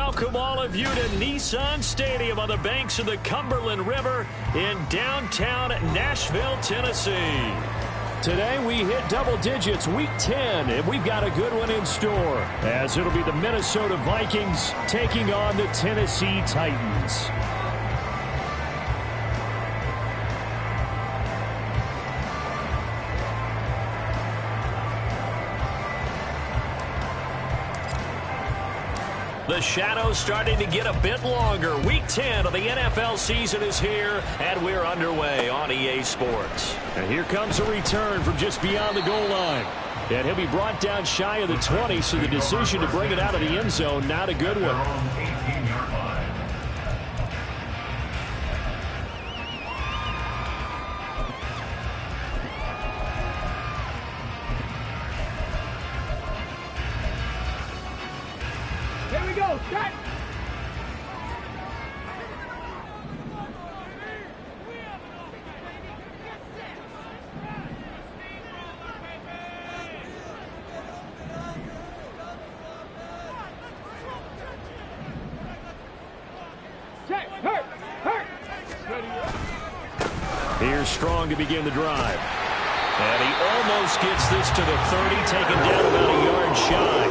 welcome all of you to Nissan Stadium on the banks of the Cumberland River in downtown Nashville, Tennessee. Today we hit double digits, week 10, and we've got a good one in store, as it'll be the Minnesota Vikings taking on the Tennessee Titans. The shadow's starting to get a bit longer. Week 10 of the NFL season is here, and we're underway on EA Sports. And here comes a return from just beyond the goal line. And he'll be brought down shy of the 20, so the decision to bring it out of the end zone, not a good one. Here's Strong to begin the drive. And he almost gets this to the 30, taken down about a yard shy.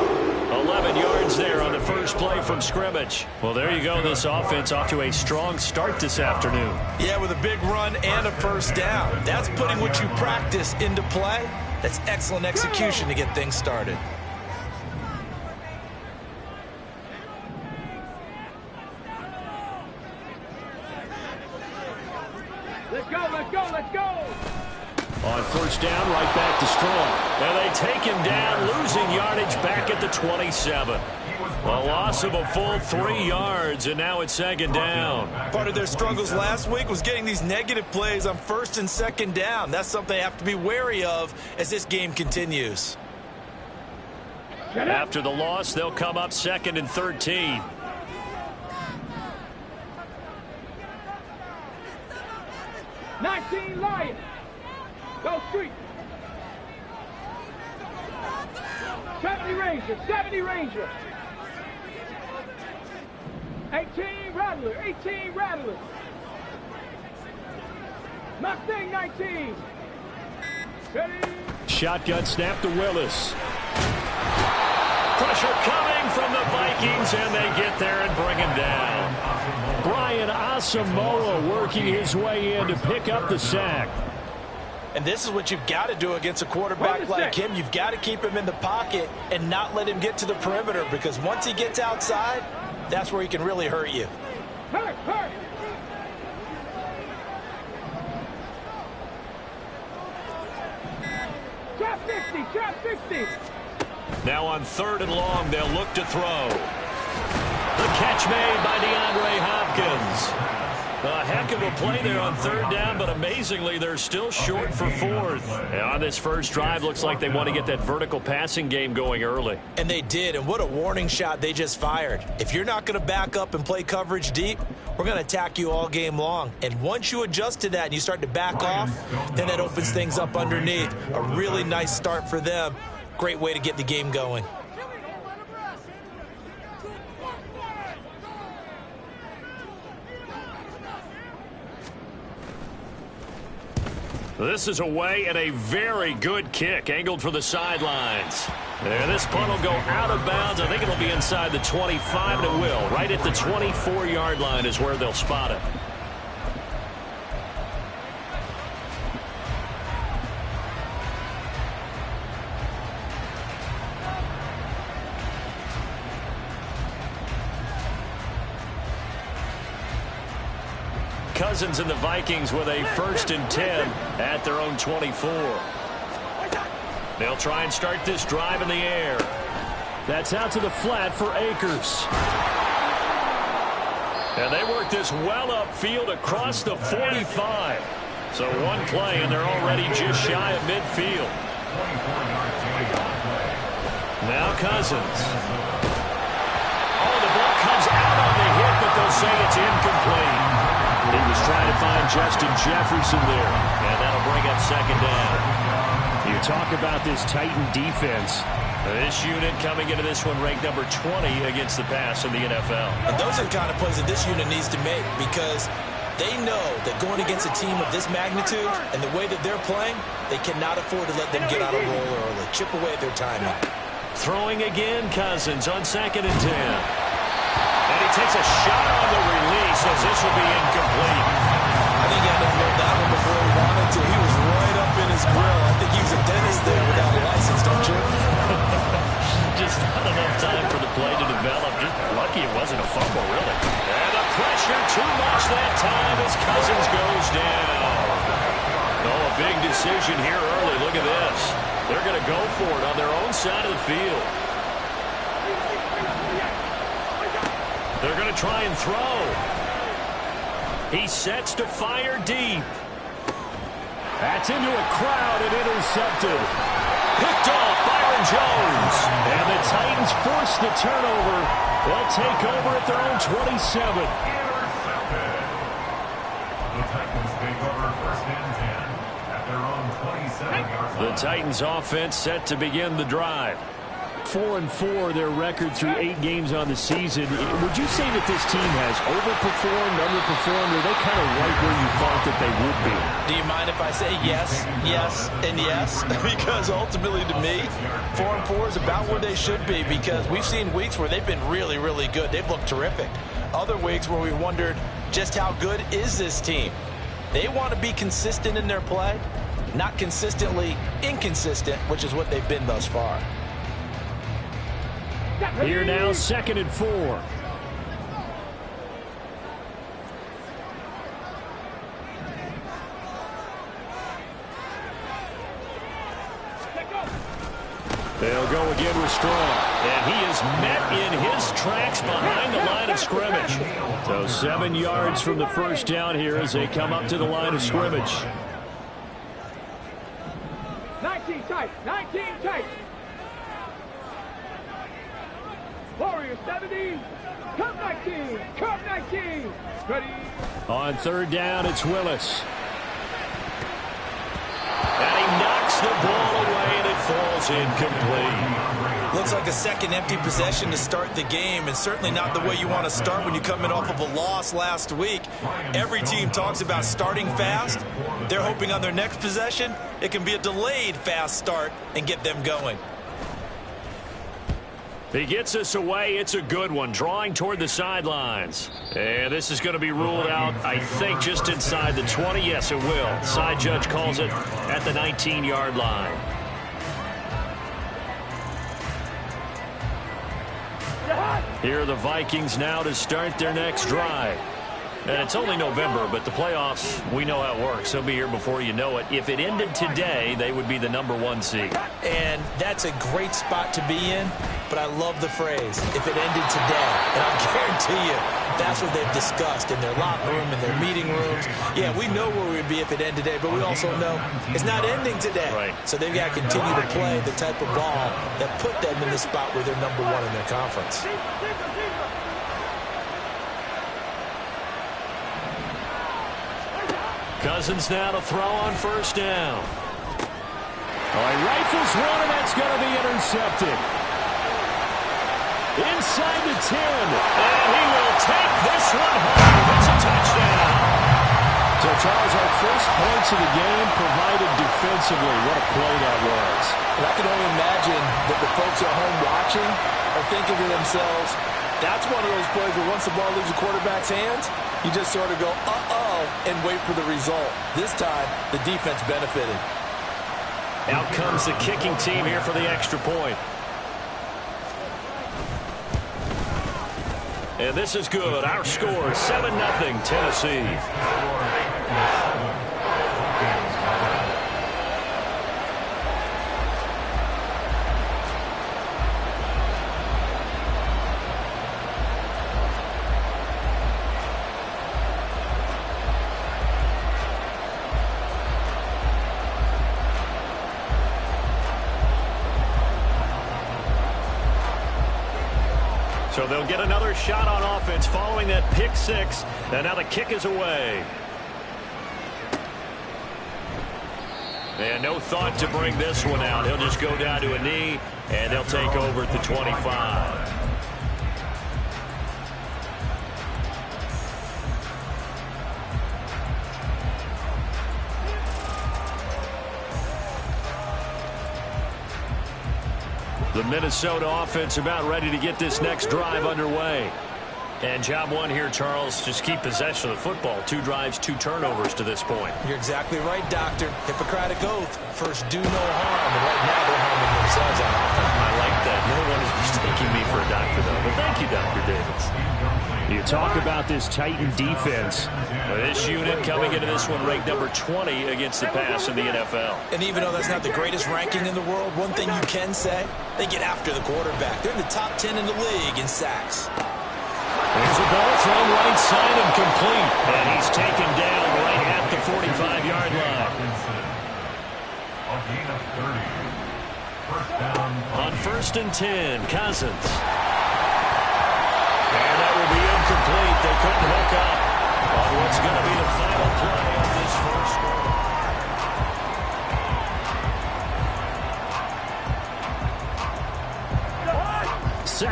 11 yards there on the first play from scrimmage. Well, there you go. This offense off to a strong start this afternoon. Yeah, with a big run and a first down. That's putting what you practice into play. That's excellent execution to get things started. Let's go. On first down, right back to Strong. And they take him down, losing yardage back at the 27. A loss of a full 3 yards, and now it's second down. Part of their struggles last week was getting these negative plays on first and second down. That's something they have to be wary of as this game continues. After the loss, they'll come up second and 13. Lions. Go street. 70 Rangers. 70 Rangers. 18 Rattler. 18 Rattler. Mustang 19. Ready. Shotgun snap to Willis. Pressure coming from the Vikings, and they get there and bring him down. Brian Asamoah working his way in to pick up the sack. And this is what you've got to do against a quarterback like him. You've got to keep him in the pocket and not let him get to the perimeter, because once he gets outside, that's where he can really hurt you. Hurt. Trap 50. Now on third and long, they'll look to throw. The catch made by DeAndre Hopkins. A heck of a play there on third down, but amazingly, they're still short for fourth. And on this first drive, looks like they want to get that vertical passing game going early. And they did, and what a warning shot they just fired. If you're not going to back up and play coverage deep, we're going to attack you all game long. And once you adjust to that and you start to back off, then that opens things up underneath. A really nice start for them. Great way to get the game going. This is away and a very good kick, angled for the sidelines. And this punt will go out of bounds. I think it'll be inside the 25, and it will. Right at the 24-yard line is where they'll spot it. Cousins and the Vikings with a 1st and 10 at their own 24. They'll try and start this drive in the air. That's out to the flat for Akers. And they work this well upfield across the 45. So one play, and they're already just shy of midfield. Now Cousins. Oh, the ball comes out on the hit, but they'll say it's incomplete. He was trying to find Justin Jefferson there, and that'll bring up second down. You talk about this Titan defense. This unit coming into this one ranked number 20 against the pass in the NFL. And those are the kind of plays that this unit needs to make because they know that going against a team of this magnitude and the way that they're playing, they cannot afford to let them get out of roll early. Chip away at their timing. Throwing again, Cousins on 2nd and 10. And he takes a shot on the release as this will be incomplete. I think he had to throw that one before he wanted to. He was right up in his grill. I think he was a dentist there without a license, don't you? Just not enough time for the play to develop. Just lucky it wasn't a fumble, really. And the pressure too much that time as Cousins goes down. Oh, a big decision here early. Look at this. They're going to go for it on their own side of the field. They're going to try and throw. He sets to fire deep. That's into a crowd and intercepted. Picked off Byron Jones. And the Titans force the turnover. They'll take over at their own 27. The Titans take over 1st and 10 at their own 27-yard line. The Titans offense set to begin the drive. 4-4 their record through 8 games on the season. Would you say that this team has overperformed, underperformed, or are they kind of right where you thought that they would be? Do you mind if I say yes, yes, and yes? Because ultimately to me, 4-4 is about where they should be because we've seen weeks where they've been really, really good. They've looked terrific. Other weeks where we wondered just how good is this team. They want to be consistent in their play, not consistently inconsistent, which is what they've been thus far. Here now, 2nd and 4. They'll go again with Strong. And he is met in his tracks behind the line of scrimmage. So 7 yards from the first down here as they come up to the line of scrimmage. 19 tight, 19 tight. Warriors 70, Cub 19, Cub 19. Ready. On 3rd down, it's Willis. And he knocks the ball away, and it falls incomplete. Looks like a second empty possession to start the game, and certainly not the way you want to start when you come in off of a loss last week. Every team talks about starting fast. They're hoping on their next possession, it can be a delayed fast start and get them going. He gets us away. It's a good one, drawing toward the sidelines. And this is going to be ruled out, I think, just inside the 20. Yes, it will. Side judge calls it at the 19-yard line. Here are the Vikings now to start their next drive. And it's only November, but the playoffs, we know how it works. They'll be here before you know it. If it ended today, they would be the #1 seed. And that's a great spot to be in, but I love the phrase, if it ended today. And I guarantee you, that's what they've discussed in their locker room, in their meeting rooms. Yeah, we know where we'd be if it ended today, but we also know it's not ending today. Right. So they've got to continue to play the type of ball that put them in the spot where they're #1 in their conference. Cousins now to throw on 1st down. Oh, he rifles one, and that's going to be intercepted. Inside the 10. And he will take this one home. It's a touchdown. So, Charles, our first points of the game provided defensively. What a play that was. And I can only imagine that the folks at home watching are thinking to themselves, that's one of those plays where once the ball leaves the quarterback's hands, you just sort of go, uh-oh, and wait for the result. This time, the defense benefited. Out comes the kicking team here for the extra point. And this is good. Our score, 7-0, Tennessee. So they'll get another shot on offense following that pick 6. And now the kick is away. And no thought to bring this one out. He'll just go down to a knee, and they'll take over at the 25. The Minnesota offense about ready to get this next drive underway. And job one here, Charles, just keep possession of the football. 2 drives, 2 turnovers to this point. You're exactly right, Doctor. Hippocratic oath. First, do no harm. And right now, they're harming themselves on offense. I like that. No one is mistaking me for a doctor, though. But thank you, Dr. Davis. You talk about this Titan defense. This unit coming into this one ranked number 20 against the pass in the NFL. And even though that's not the greatest ranking in the world, one thing you can say, they get after the quarterback. They're in the top 10 in the league in sacks. There's a ball thrown right side and complete. And he's taken down right at the 45-yard line. A gain of 30. First down. On 1st and 10, Cousins. And that will be incomplete. They couldn't hook up on what's going to be the final play of this first quarter.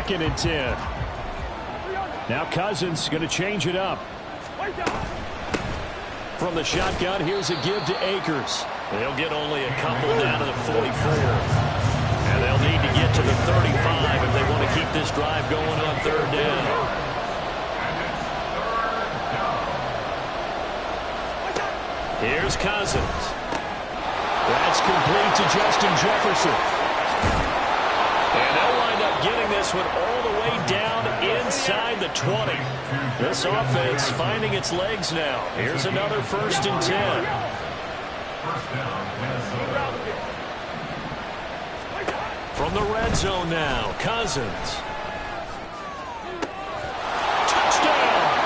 2nd and 10. Now Cousins going to change it up. From the shotgun, here's a give to Akers. They'll get only a couple down to the 44. And they'll need to get to the 35 if they want to keep this drive going on 3rd down. Here's Cousins. That's complete to Justin Jefferson. And they'll wind up getting this one all the way down inside the 20. This offense finding its legs now. Here's another 1st and 10. From the red zone now, Cousins. Touchdown!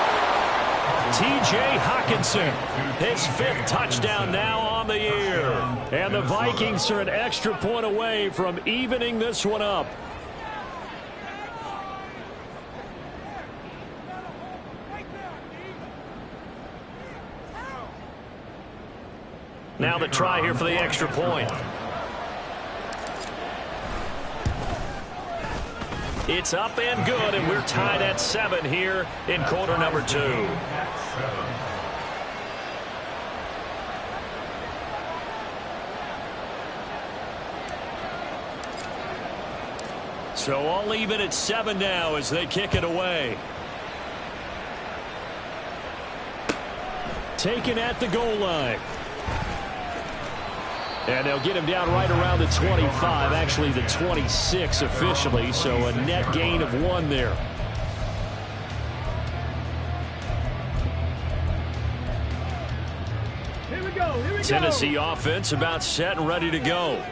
T.J. Hockenson, his 5th touchdown now on the year. And the Vikings are an extra point away from evening this one up. Now the try here for the extra point. It's up and good, and we're tied at 7 here in quarter number 2. So all even at 7 now as they kick it away. Taken at the goal line. And they'll get him down right around the 25, actually the 26 officially, so a net gain of 1 there. Here we go. Tennessee offense about set and ready to go.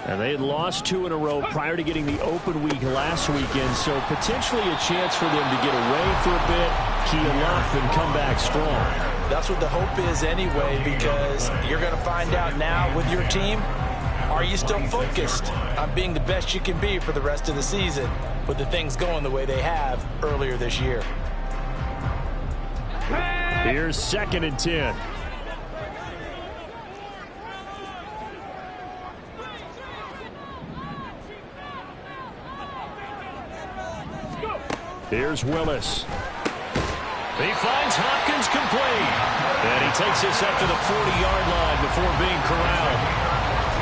And they had lost 2 in a row prior to getting the open week last weekend, so potentially a chance for them to get away for a bit, keel up, and come back strong. That's what the hope is anyway, because you're going to find out now with your team, are you still focused on being the best you can be for the rest of the season with the things going the way they have earlier this year? Here's 2nd and 10. Here's Willis. He finds Hopkins complete. And he takes this up to the 40-yard line before being corralled.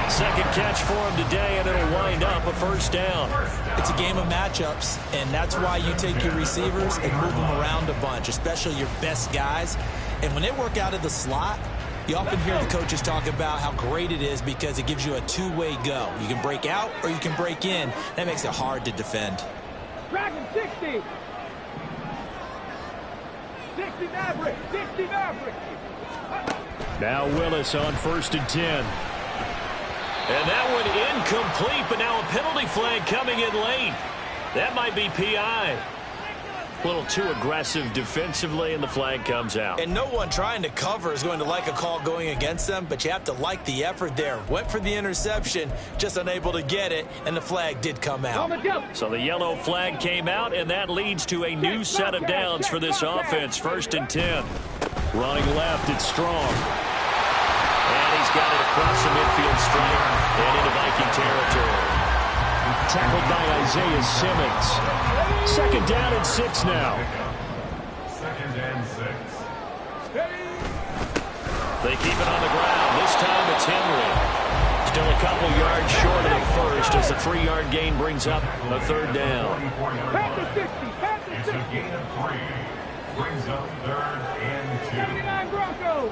2nd catch for him today, and it'll wind up a 1st down. It's a game of matchups, and that's why you take your receivers and move them around a bunch, especially your best guys. And when they work out of the slot, you often hear the coaches talk about how great it is because it gives you a 2-way go. You can break out or you can break in. That makes it hard to defend. Dragon 60. 60 Maverick. 60 Maverick. Now Willis on 1st and 10. And that one incomplete, but now a penalty flag coming in late. That might be PI. A little too aggressive defensively, and the flag comes out. And no one trying to cover is going to like a call going against them, but you have to like the effort there. Went for the interception, just unable to get it, and the flag did come out. So the yellow flag came out, and that leads to a new set of downs for this offense. 1st and 10. Running left, it's Strong. And he He's got it across the midfield stripe and into Viking territory. Tackled by Isaiah Simmons. 2nd down and 6 now. 2nd and 6. They keep it on the ground. This time it's Henry. Still a couple yards short of the first as the 3-yard gain brings up a 3rd down. Panther 60. Panther 60. It's a gain of 3. Brings up 3rd and 2. 79 Broncos.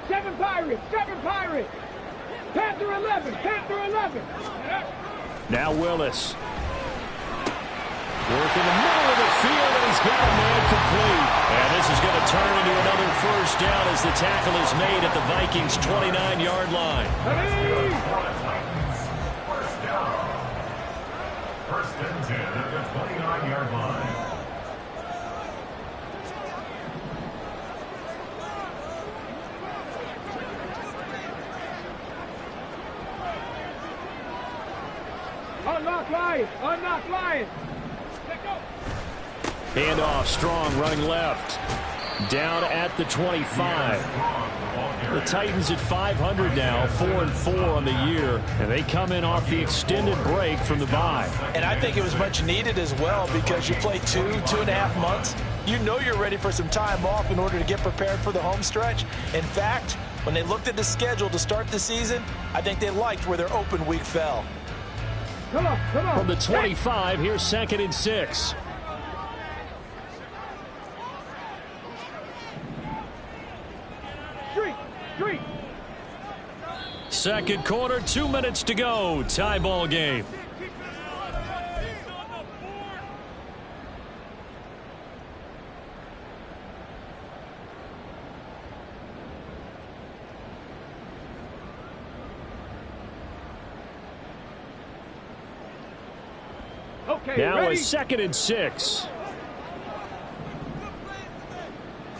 7 Pirates. 7 Pirates. Panther 11. Panther 11. Now Willis. Work in the middle of the field, and he's got a man complete. And this is going to turn into another 1st down as the tackle is made at the Vikings' 29-yard line. Hey! 1st down. 1st and 10 at the 29-yard line. Unlock Lions. Unlock Lions. Handoff, Strong running left. Down at the 25. The Titans at 500 now, 4-4 on the year, and they come in off the extended break from the bye. And I think it was much needed as well because you play 2.5 months. You know you're ready for some time off in order to get prepared for the home stretch. In fact, when they looked at the schedule to start the season, I think they liked where their open week fell. Come on, come on. From the 25, here's 2nd and 6. Street. 2nd quarter, 2 minutes to go. Tie ball game. Okay, Now ready? a 2nd and 6.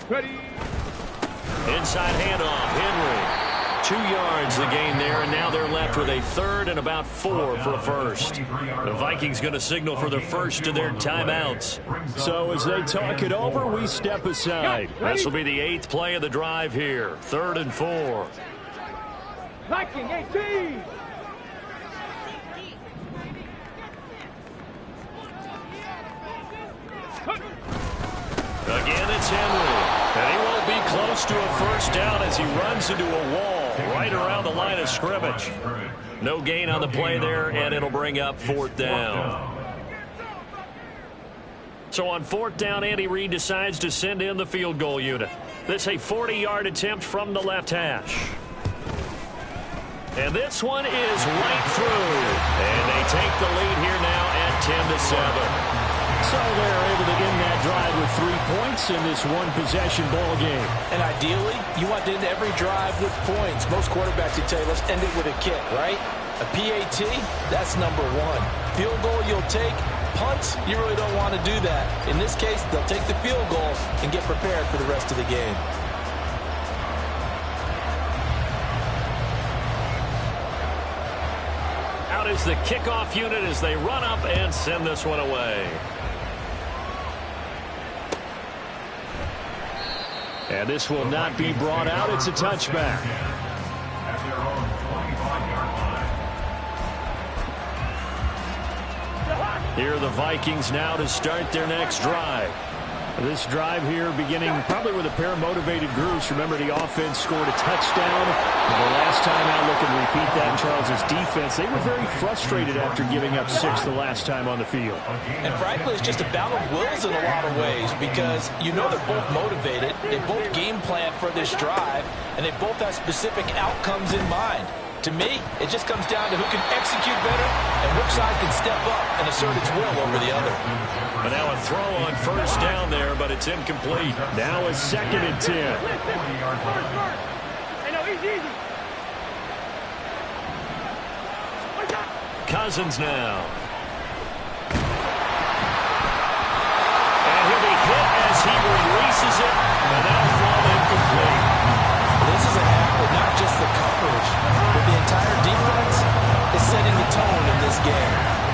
Ready. Inside handoff, Henry. 2 yards the gain there, and now they're left with a 3rd and about 4 for a 1st. The Vikings going to signal for the first of their timeouts. So as they talk it over, we step aside. This will be the 8th play of the drive here. 3rd and 4. Viking 18. Again, it's Henry. And he won't be close to a 1st down as he runs into a wall right around the line of scrimmage. No gain on the play there, and it'll bring up 4th down. So on 4th down, Andy Reid decides to send in the field goal unit. This a 40-yard attempt from the left hash. And this one is right through. And they take the lead here now at 10-7. So they're able to end that drive with 3 points in this one-possession ball game. And ideally, you want to end every drive with points. Most quarterbacks would tell you, let's end it with a kick, right? A PAT, that's number 1. Field goal you'll take. Punts, you really don't want to do that. In this case, they'll take the field goal and get prepared for the rest of the game. Out is the kickoff unit as they run up and send this one away. And this will not be brought out. It's a touchback. At their own 25-yard line. Here are the Vikings now to start their next drive. This drive here beginning probably with a pair of motivated groups. Remember, the offense scored a touchdown. And the last time out, looking to repeat that, Charles' defense, they were very frustrated after giving up 6 the last time on the field. And frankly, it's just a battle of wills in a lot of ways because you know they're both motivated. They both game plan for this drive, and they both have specific outcomes in mind. To me, it just comes down to who can execute better and which side can step up and assert its will over the other. And now a throw on 1st down there, but it's incomplete. Now a 2nd and 10. Hey, no, easy. Cousins now. And he'll be hit as he releases it, and that'll fall incomplete. This is a half with not just the coverage, but the entire defense is setting the tone in this game.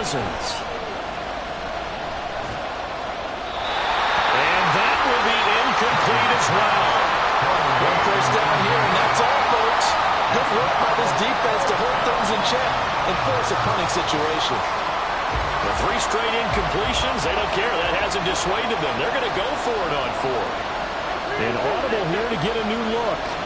Cousins. And that will be incomplete as well. One first down here, and that's all, folks. Good work by this defense to hold things in check and force a punting situation. The 3 straight incompletions, they don't care. That hasn't dissuaded them. They're going to go for it on 4th. And audible here to get a new look.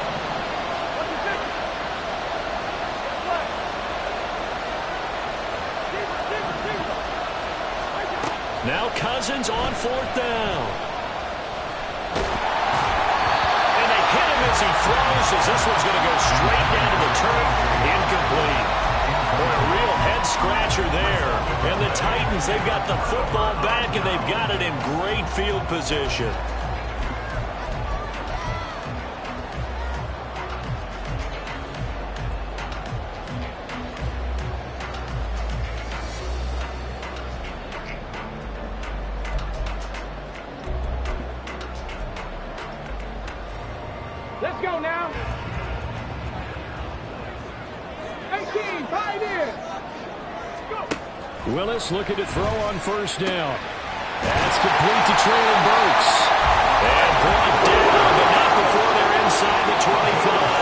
Now Cousins on 4th down. And they hit him as he throws, as this one's going to go straight down to the turf. Incomplete. Boy, a real head-scratcher there. And the Titans, they've got the football back, and they've got it in great field position. Let's go now. 18, Pioneers. Go. Willis looking to throw on 1st down. That's complete to Traylon Burks. And brought down, but not before they're inside the 25.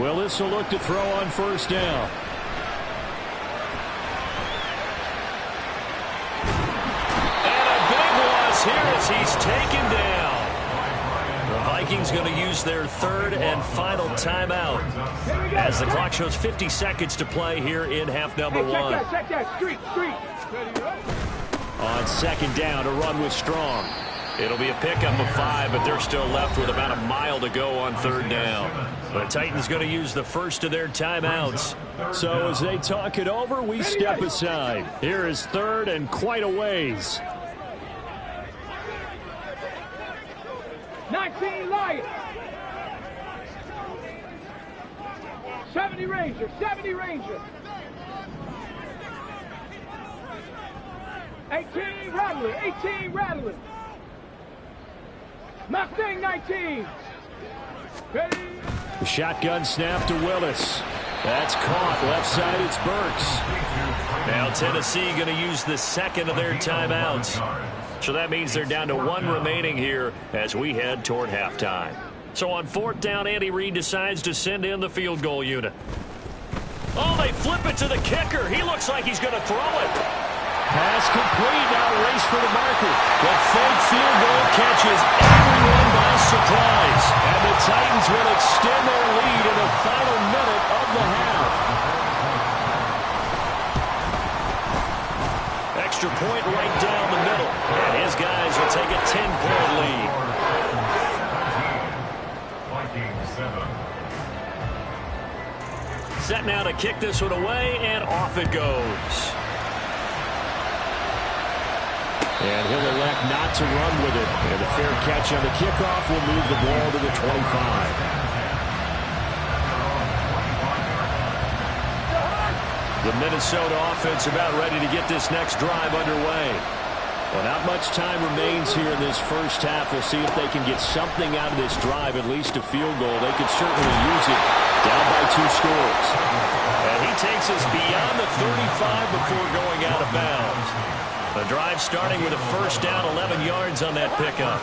Willis will look to throw on 1st down. And a big loss here as he's taken down. The Vikings going to use their 3rd and final timeout as the clock shows 50 seconds to play here in half number 1. Check that, street. On 2nd down, a run with Strong. It'll be a pickup of 5, but they're still left with about a mile to go on 3rd down. The Titans going to use the first of their timeouts. So as they talk it over, we step aside. Here is 3rd and quite a ways. 19 Lions. 70 Rangers. 70 Rangers. 18 Rattler. 18 Rattler. Mustang 19. Ready? The shotgun snap to Willis. That's caught. Left side, it's Burks. Now Tennessee going to use the 2nd of their timeouts. So that means they're down to 1 remaining here as we head toward halftime. So on 4th down, Andy Reid decides to send in the field goal unit. Oh, they flip it to the kicker. He looks like he's going to throw it. Pass complete. Now race for the marker. The fake field goal catches everyone by surprise. And the Titans will extend their lead in the final minute of the half. Extra point right down the middle. And his guys will take a 10-point lead. Set now to kick this one away, and off it goes. And he'll elect not to run with it. And a fair catch on the kickoff will move the ball to the 25. The Minnesota offense about ready to get this next drive underway. Well, not much time remains here in this first half. We'll see if they can get something out of this drive, at least a field goal. They could certainly use it down by 2 scores. And he takes us beyond the 35 before going out of bounds. The drive starting with a first down, 11 yards on that pickup.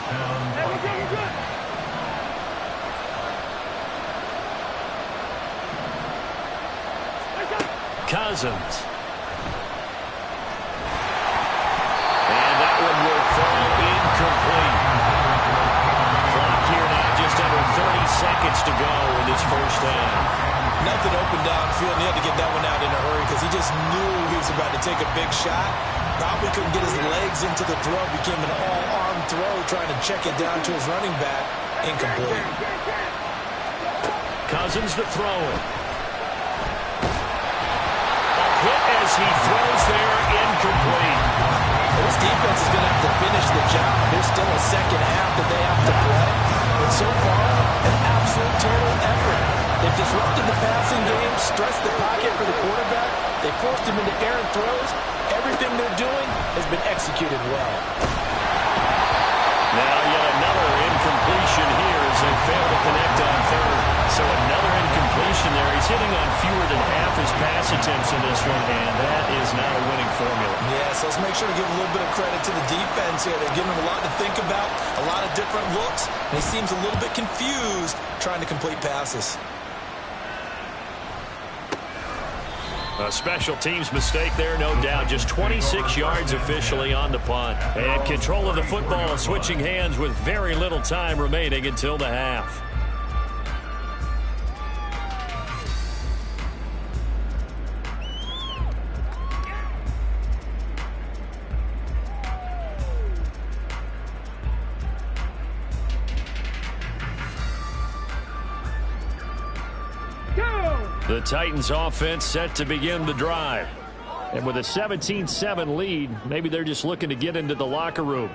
Cousins. And that one will fall incomplete. Clock here now, just under 30 seconds to go in this first half. Nothing open downfield, and he had to get that one out in a hurry because he just knew he was about to take a big shot. Probably couldn't get his legs into the throw. Became an all-arm throw, trying to check it down to his running back. Incomplete. Cousins to throw it. A hit as he throws there, incomplete. This defense is going to have to finish the job. There's still a second half that they have to play. But so far, an absolute total effort. They've disrupted the passing game, stressed the pocket for the quarterback. They forced him into errant throws. Everything they're doing has been executed well. Now yet another incompletion here as they fail to connect on third. So another incompletion there. He's hitting on fewer than half his pass attempts in this one, and that is not a winning formula. Yeah, so let's make sure to give a little bit of credit to the defense here. They're giving him a lot to think about, a lot of different looks, and he seems a little bit confused trying to complete passes. A special teams mistake there, no doubt. Just 26 yards officially on the punt. And control of the football switching hands with very little time remaining until the half. The Titans offense set to begin the drive. And with a 17-7 lead, maybe they're just looking to get into the locker room.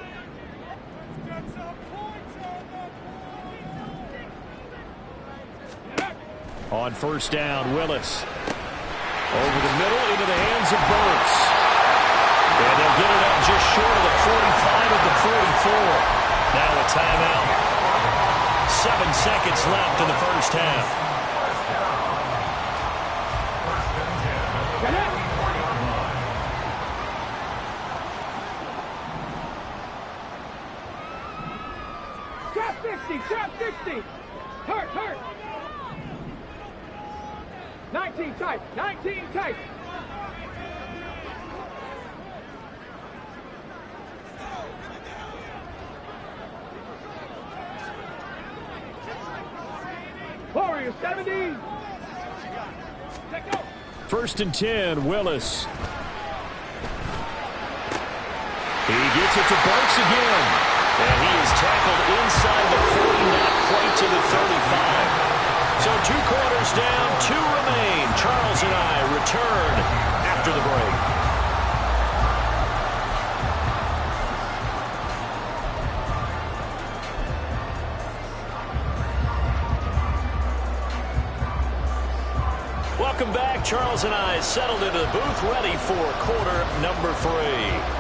On first down, Willis. Over the middle into the hands of Burks. And they'll get it up just short of the 45 of the 44. Now a timeout. 7 seconds left in the first half. Trap 60. Hurt. 19 tight. Warriors 70. First and 10, Willis. He gets it to Burks again. And he is tackled inside the 40, not quite to the 35. So 2 quarters down, 2 remain. Charles and I return after the break. Welcome back. Charles and I settled into the booth, ready for quarter number 3.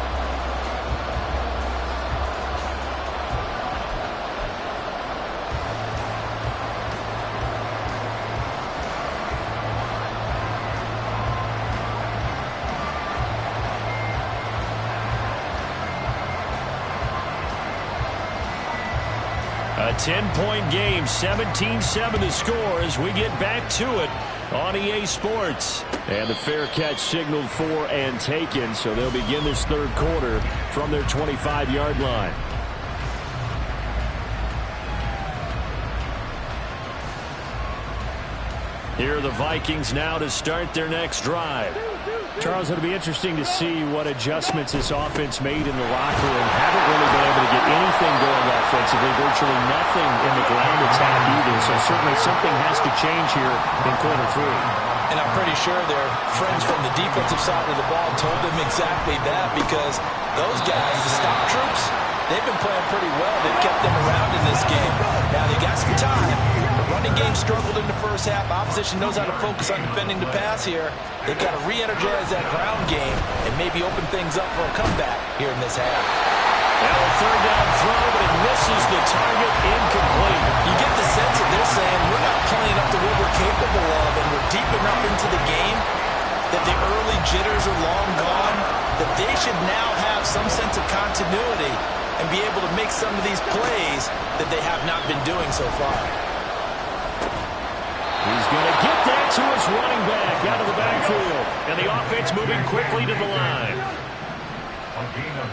A 10-point game, 17-7 to score as we get back to it on EA Sports. And the fair catch signaled for and taken, so they'll begin this third quarter from their 25-yard line. Here are the Vikings now to start their next drive. Charles, it'll be interesting to see what adjustments this offense made in the locker room. Haven't really been able to get anything going offensively, virtually nothing in the ground attack either. So certainly something has to change here in quarter 3. And I'm pretty sure their friends from the defensive side of the ball told them exactly that, because those guys, the stop troops, they've been playing pretty well. They've kept them around in this game. Now they got some time. The running game struggled in the first half. Opposition knows how to focus on defending the pass here. They've got to re-energize that ground game and maybe open things up for a comeback here in this half. Now a third down throw, but it misses the target, incomplete. You get the sense that they're saying we're not playing up to what we're capable of, and we're deep enough into the game that the early jitters are long gone, that they should now have some sense of continuity and be able to make some of these plays that they have not been doing so far. He's going to get that to his running back out of the backfield. And the offense moving quickly to the line. A gain of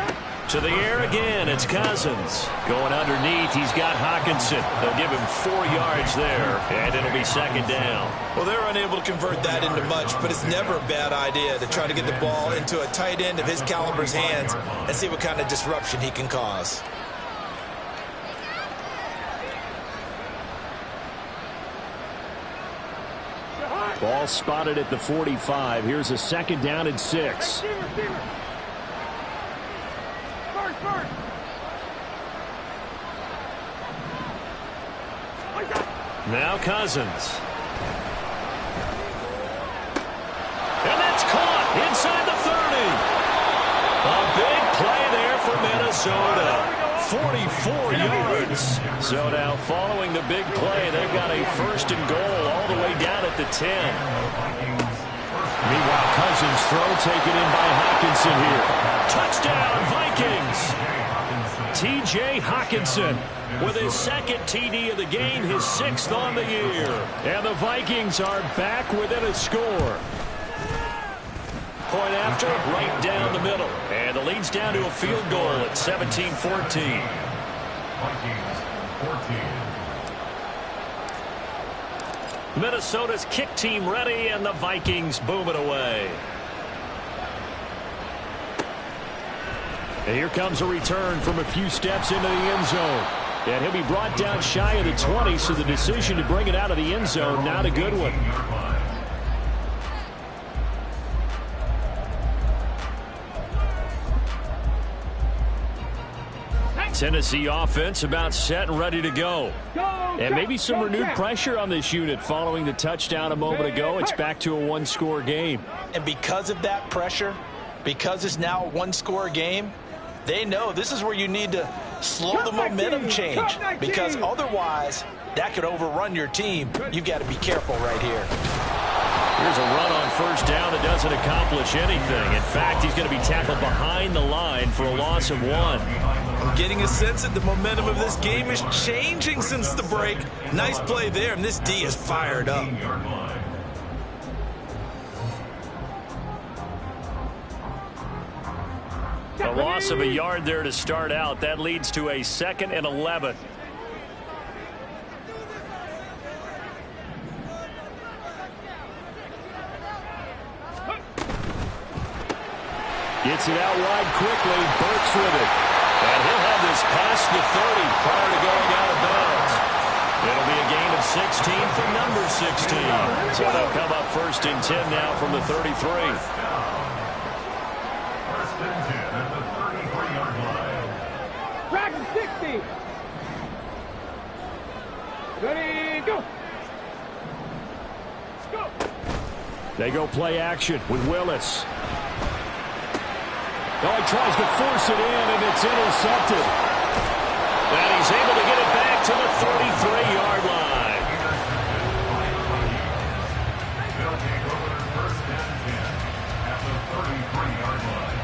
15. To the air again, it's Cousins. Going underneath, he's got Hockenson. They'll give him 4 yards there, and it'll be second down. Well, they're unable to convert that into much, but it's never a bad idea to try to get the ball into a tight end of his caliber's hands and see what kind of disruption he can cause. Ball spotted at the 45. Here's a second down and 6. Now Cousins. And that's caught inside the 30. A big play there for Minnesota. 44 yards. So now following the big play, they've got a 1st and goal all the way down at the 10. Meanwhile, Cousins throw taken in by Hockenson here. Touchdown, Vikings. T.J. Hockenson with his 2nd TD of the game, his 6th on the year. And the Vikings are back within a score. Point after, right down the middle. And the lead's down to a field goal at 17-14. Vikings 14. Minnesota's kick team ready, and the Vikings boom it away. And here comes a return from a few steps into the end zone. And he'll be brought down shy of the 20, so the decision to bring it out of the end zone, not a good one. Tennessee offense about set and ready to go. And maybe some renewed pressure on this unit following the touchdown a moment ago. It's back to a 1-score game. And because of that pressure, because it's now a 1-score game, they know this is where you need to slow the momentum change, because otherwise that could overrun your team. You've got to be careful right here. Here's a run on 1st down that doesn't accomplish anything. In fact, he's going to be tackled behind the line for a loss of 1. I'm getting a sense that the momentum of this game is changing since the break. Nice play there, and this D is fired up. A loss of a yard there to start out. That leads to a 2nd and 11. Gets it out wide quickly. Burks with it. And he'll have this past the 30 prior to going out of bounds. It'll be a gain of 16 for number 16. So they'll come up 1st and 10 now from the 33. 1st and 10 at the 33-yard line. Track 60. Ready, go. Go. They go play action with Willis. Oh, he tries to force it in, and it's intercepted. And he's able to get it back to the 33-yard line. They'll take over 1st and 10 at the 33-yard line.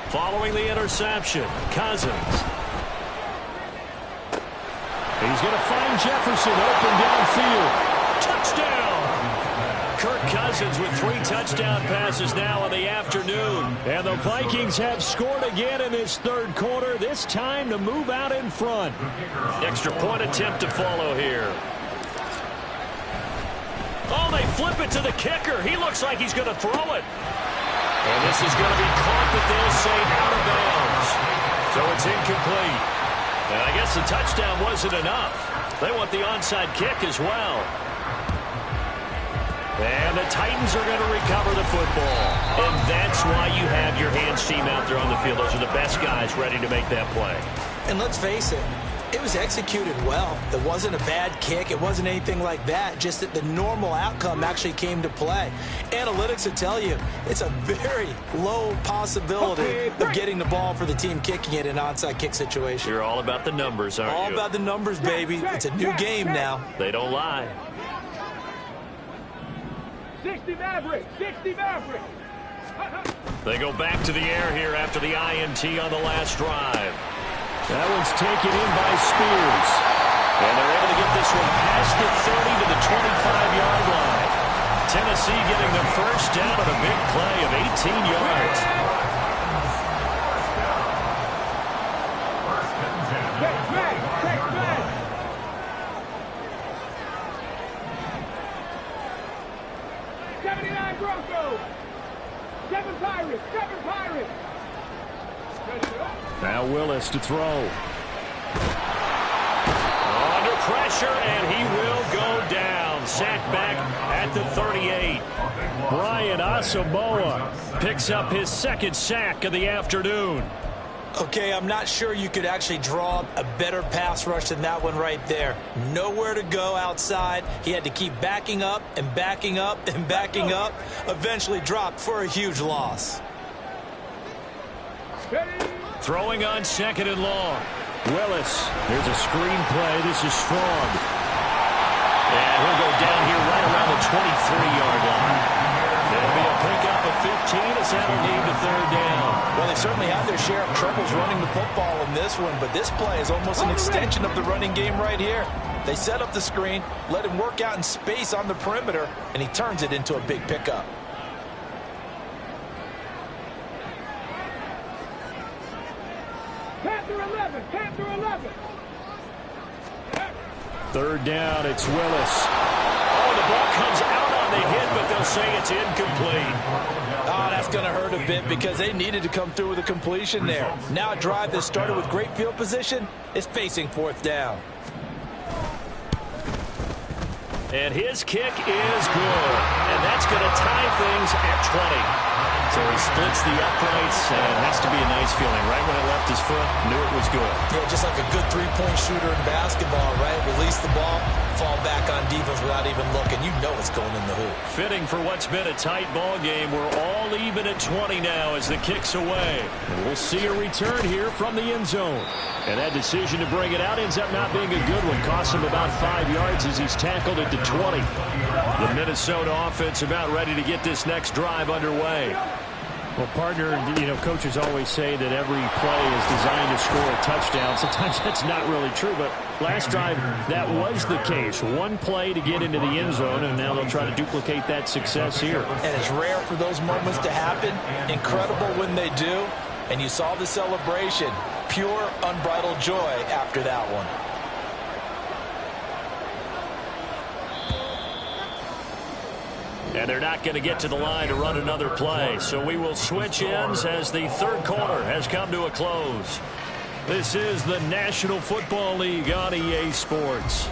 Following the interception, Cousins. He's going to find Jefferson open downfield. Touchdown! Kirk Cousins with 3 touchdown passes now in the afternoon. And the Vikings have scored again in this 3rd quarter, this time to move out in front. Extra point attempt to follow here. Oh, they flip it to the kicker. He looks like he's going to throw it. And this is going to be caught, but they'll say out of bounds. So it's incomplete. And I guess the touchdown wasn't enough. They want the onside kick as well. And the Titans are going to recover the football. And that's why you have your hands team out there on the field. Those are the best guys ready to make that play. And let's face it, it was executed well. It wasn't a bad kick. It wasn't anything like that. Just that the normal outcome actually came to play. Analytics will tell you it's a very low possibility of getting the ball for the team kicking it in an onside kick situation. You're all about the numbers, aren't you? All about the numbers, baby. It's a new game now. They don't lie. 60 Maverick. 60 Maverick. They go back to the air here after the INT on the last drive. That one's taken in by Spears. And they're able to get this one past the 30 to the 25-yard line. Tennessee getting the 1st down on a big play of 18 yards. 1st and 10. Take back. 79 Broncos. 7 Pirates. 7 Pirates. Now Willis to throw. Under pressure, and he will go down. Sacked back at the 38. Brian Asamoah picks up his 2nd sack of the afternoon. Okay, I'm not sure you could actually draw a better pass rush than that one right there. Nowhere to go outside. He had to keep backing up and backing up and backing up. Eventually dropped for a huge loss. Throwing on 2nd and long. Willis. Here's a screen play. This is Strong. And he'll go down here right around the 23-yard line. It'll be a pickup of 15 as that'll lead to 3rd down. Well, they certainly had their share of troubles running the football in this one, but this play is almost an extension of the running game right here. They set up the screen, let him work out in space on the perimeter, and he turns it into a big pickup. Panther 11, Panther 11. 3rd down, it's Willis. Oh, the ball comes out on the hit, but they'll say it's incomplete. Oh, that's going to hurt a bit because they needed to come through with a completion there. Now a drive that started with great field position is facing 4th down. And his kick is good. And that's going to tie things at 20. So he splits the uprights, and it has to be a nice feeling. Right when it left his foot, knew it was good. Yeah, just like a good three-point shooter in basketball, right? Release the ball, fall back on defense without even looking. You know it's going in the hoop. Fitting for what's been a tight ball game. We're all even at 20 now as the kick's away. And we'll see a return here from the end zone. And that decision to bring it out ends up not being a good one. Costs him about 5 yards as he's tackled it to 20. The Minnesota offense about ready to get this next drive underway. Well, partner, coaches always say that every play is designed to score a touchdown. Sometimes that's not really true, but last drive, that was the case. One play to get into the end zone, and now they'll try to duplicate that success here. And it's rare for those moments to happen. Incredible when they do. And you saw the celebration. Pure, unbridled joy after that one. And they're not going to get to the line to run another play. So we will switch ends as the 3rd quarter has come to a close. This is the National Football League on EA Sports.